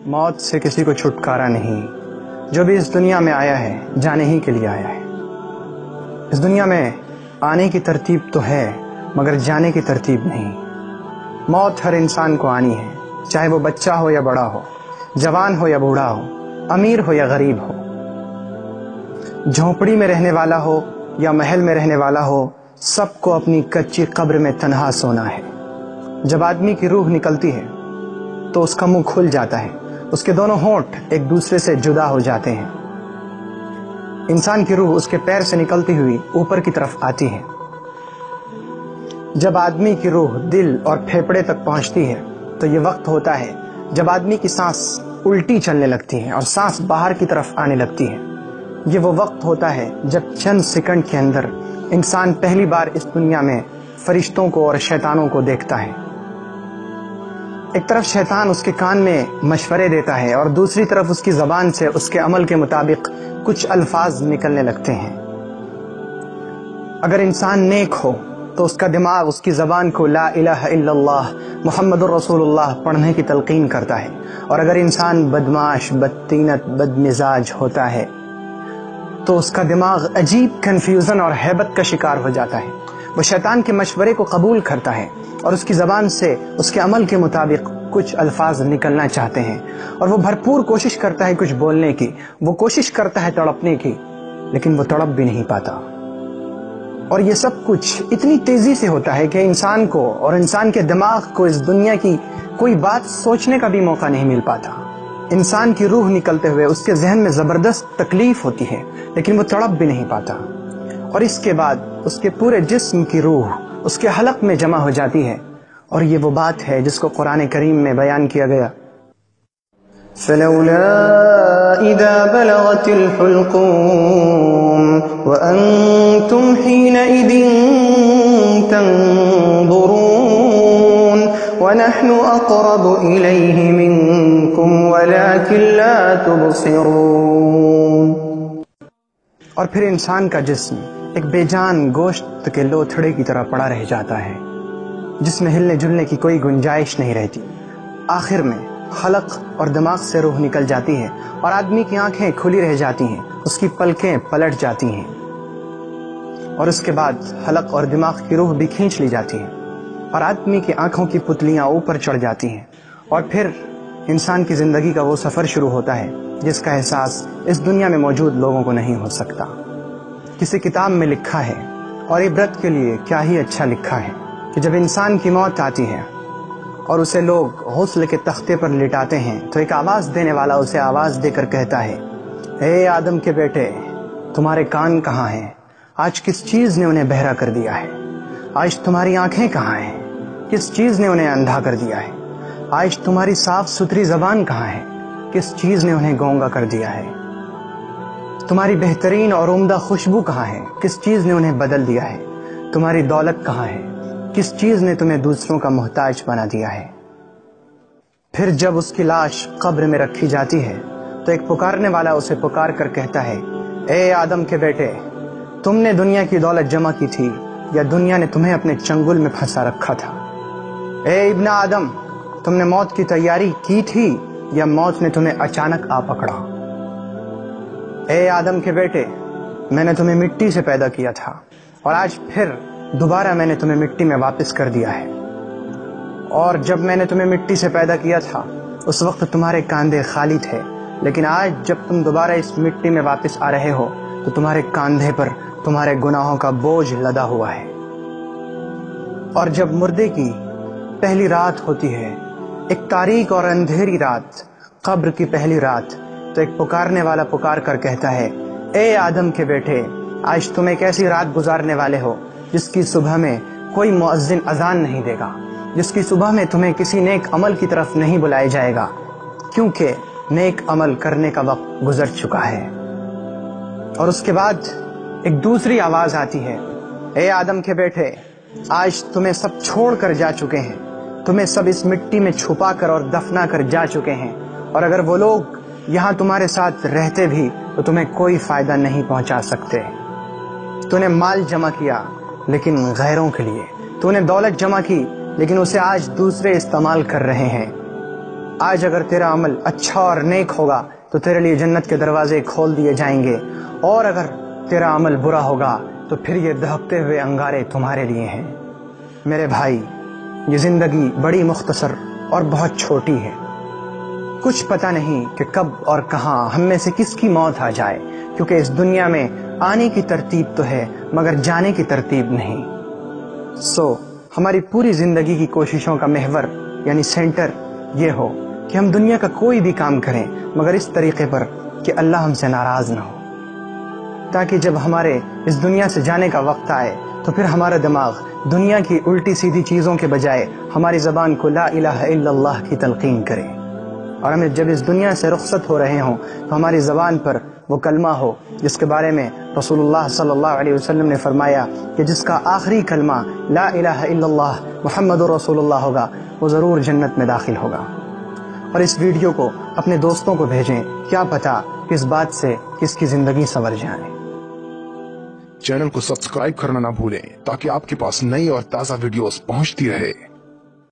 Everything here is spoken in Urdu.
موت سے کسی کو چھٹکارا نہیں، جو بھی اس دنیا میں آیا ہے جانے ہی کے لیے آیا ہے۔ اس دنیا میں آنے کی ترتیب تو ہے مگر جانے کی ترتیب نہیں۔ موت ہر انسان کو آنی ہے، چاہے وہ بچہ ہو یا بڑا ہو، جوان ہو یا بوڑھا ہو، امیر ہو یا غریب ہو، جھونپڑی میں رہنے والا ہو یا محل میں رہنے والا ہو، سب کو اپنی کچی قبر میں تنہا سونا ہے۔ جب آدمی کی روح نکلتی ہے تو اس کا منہ کھل جاتا ہے، اس کے دونوں ہونٹ ایک دوسرے سے جدا ہو جاتے ہیں۔ انسان کی روح اس کے پیر سے نکلتی ہوئی اوپر کی طرف آتی ہے۔ جب آدمی کی روح دل اور پھیپھڑے تک پہنچتی ہے تو یہ وقت ہوتا ہے جب آدمی کی سانس الٹی چلنے لگتی ہے اور سانس باہر کی طرف آنے لگتی ہے۔ یہ وہ وقت ہوتا ہے جب چند سیکنڈ کے اندر انسان پہلی بار اس دنیا میں فرشتوں کو اور شیطانوں کو دیکھتا ہے۔ ایک طرف شیطان اس کے کان میں مشورے دیتا ہے اور دوسری طرف اس کی زبان سے اس کے عمل کے مطابق کچھ الفاظ نکلنے لگتے ہیں۔ اگر انسان نیک ہو تو اس کا دماغ اس کی زبان کو لا الہ الا اللہ محمد الرسول اللہ پڑھنے کی تلقین کرتا ہے، اور اگر انسان بدمعاش، بدطینت، بدمزاج ہوتا ہے تو اس کا دماغ عجیب کنفیوژن اور ہیبت کا شکار ہو جاتا ہے۔ وہ شیطان کے مشورے کو قبول کرتا ہے اور اس کی زبان سے اس کے عمل کے مطابق کچھ الفاظ نکلنا چاہتے ہیں، اور وہ بھرپور کوشش کرتا ہے کچھ بولنے کی، وہ کوشش کرتا ہے تڑپنے کی، لیکن وہ تڑپ بھی نہیں پاتا۔ اور یہ سب کچھ اتنی تیزی سے ہوتا ہے کہ انسان کو اور انسان کے دماغ کو اس دنیا کی کوئی بات سوچنے کا بھی موقع نہیں مل پاتا۔ انسان کی روح نکلتے ہوئے اس کے ذہن میں زبردست تکلیف ہوتی ہے، لیکن وہ تڑپ بھی نہیں پاتا، اور اس کے بعد اس کے پورے جسم کی روح اس کے حلق میں جمع ہو جاتی ہے، اور یہ وہ بات ہے جس کو قرآن کریم میں بیان کیا گیا۔ فَلَوْلَا إِذَا بَلَغَتِ الْحُلْقُومَ وَأَنْتُمْ حِينَئِذٍ تَنظُرُونَ وَنَحْنُ أَقْرَبُ إِلَيْهِ مِنْكُمْ وَلَكِنْ لَا تُبْصِرُونَ۔ اور پھر انسان کا جسم ایک بے جان گوشت کے لوتھڑے کی طرح پڑا رہ جاتا ہے، جس میں ہلنے جلنے کی کوئی گنجائش نہیں رہتی۔ آخر میں حلق اور دماغ سے روح نکل جاتی ہے اور آدمی کی آنکھیں کھلی رہ جاتی ہیں، اس کی پلکیں پلٹ جاتی ہیں، اور اس کے بعد حلق اور دماغ کی روح بھی کھینچ لی جاتی ہے، اور آدمی کی آنکھوں کی پتلیاں اوپر چڑھ جاتی ہیں، اور پھر انسان کی زندگی کا وہ سفر شروع ہوتا ہے جس کا احساس اس دنیا میں موجود لوگوں کو نہیں ہو سکتا۔ کسی کتاب میں لکھا ہے، اور عبرت کے لیے کیا ہی اچھا لکھا ہے، کہ جب انسان کی موت آتی ہے اور اسے لوگ غسل کے تختے پر لٹاتے ہیں تو ایک آواز دینے والا اسے آواز دے کر کہتا ہے، اے آدم کے بیٹے، تمہارے کان کہاں ہیں؟ آج کس چیز نے انہیں بہرا کر دیا ہے؟ آج تمہاری آنکھیں کہاں ہیں؟ کس چیز نے انہیں اندھا کر دیا ہے؟ آج تمہاری صاف ستھری زبان کہاں ہے؟ کس چیز نے انہیں گونگا کر دیا ہے؟ تمہاری بہترین اور عمدہ خوشبو کہاں ہے؟ کس چیز نے انہیں بدل دیا ہے؟ تمہاری دولت کہاں ہے؟ کس چیز نے تمہیں دوسروں کا محتاج بنا دیا ہے؟ پھر جب اس کی لاش قبر میں رکھی جاتی ہے تو ایک پکارنے والا اسے پکار کر کہتا ہے، اے آدم کے بیٹے، تم نے دنیا کی دولت جمع کی تھی یا دنیا نے تمہیں اپنے چنگل میں پھنسا رکھا تھا؟ اے ابن آدم، تم نے موت کی تیاری کی تھی یا موت نے تمہیں اچانک آ پکڑا؟ اے آدم کے بیٹے، میں نے تمہیں مٹی سے پیدا کیا تھا، اور آج پھر دوبارہ میں نے تمہیں مٹی میں واپس کر دیا ہے، اور جب میں نے تمہیں مٹی سے پیدا کیا تھا اس وقت تمہارے کاندھے خالی تھے، لیکن آج جب تم دوبارہ اس مٹی میں واپس آ رہے ہو تو تمہارے کاندھے پر تمہارے گناہوں کا بوجھ لدا ہوا ہے۔ اور جب مردے کی پہلی رات ہوتی ہے، ایک تاریک اور اندھیری رات، قبر کی پہلی رات، تو ایک پکارنے والا پکار کر کہتا ہے، اے آدم کے بیٹے، آج تم ایک ایسی رات گزارنے والے ہو جس کی صبح میں کوئی مؤذن اذان نہیں دے گا، جس کی صبح میں تمہیں کسی نیک عمل کی طرف نہیں بلایا جائے گا، کیونکہ نیک عمل کرنے کا وقت گزر چکا ہے۔ اور اس کے بعد ایک دوسری آواز آتی ہے، اے آدم کے بیٹے، آج تمہیں سب چھوڑ کر جا چکے ہیں، تمہیں سب اس مٹی میں چھپا کر اور دفنا کر جا چکے ہیں، اور اگر وہ لوگ یہاں تمہارے ساتھ رہتے بھی تو تمہیں کوئی فائدہ نہیں پہنچا سکتے۔ تو نے مال جمع کیا لیکن غیروں کے لیے، تو نے دولت جمع کی لیکن اسے آج دوسرے استعمال کر رہے ہیں۔ آج اگر تیرا عمل اچھا اور نیک ہوگا تو تیرے لیے جنت کے دروازے کھول دیے جائیں گے، اور اگر تیرا عمل برا ہوگا تو پھر یہ دہکتے ہوئے انگارے تمہارے لیے ہیں۔ میرے بھائی، یہ زندگی بڑی مختصر اور بہت چھوٹی ہے۔ کچھ پتہ نہیں کہ کب اور کہاں ہم میں سے کس کی موت آ جائے، کیونکہ اس دنیا میں آنے کی ترتیب تو ہے مگر جانے کی ترتیب نہیں۔ ہماری پوری زندگی کی کوششوں کا محور یعنی سینٹر یہ ہو کہ ہم دنیا کا کوئی بھی کام کریں مگر اس طریقے پر کہ اللہ ہم سے ناراض نہ ہو، تاکہ جب ہمارے اس دنیا سے جانے کا وقت آئے تو پھر ہمارا دماغ دنیا کی الٹی سیدھی چیزوں کے بجائے ہماری زبان کو لا الہ الا اللہ کی تلقین کرے، اور ہمیں جب اس دنیا سے رخصت ہو رہے ہوں تو ہماری زبان پر وہ کلمہ ہو جس کے بارے میں رسول اللہ صلی اللہ علیہ وسلم نے فرمایا کہ جس کا آخری کلمہ لا الہ الا اللہ محمد رسول اللہ ہوگا وہ ضرور جنت میں داخل ہوگا۔ اور اس ویڈیو کو اپنے دوستوں کو بھیجیں، کیا پتہ اس بات سے کس کی زندگی سنور جائے۔ چینل کو سبسکرائب کرنا نہ بھولیں تاکہ آپ کے پاس نئی اور تازہ ویڈیوز پہنچتی رہے۔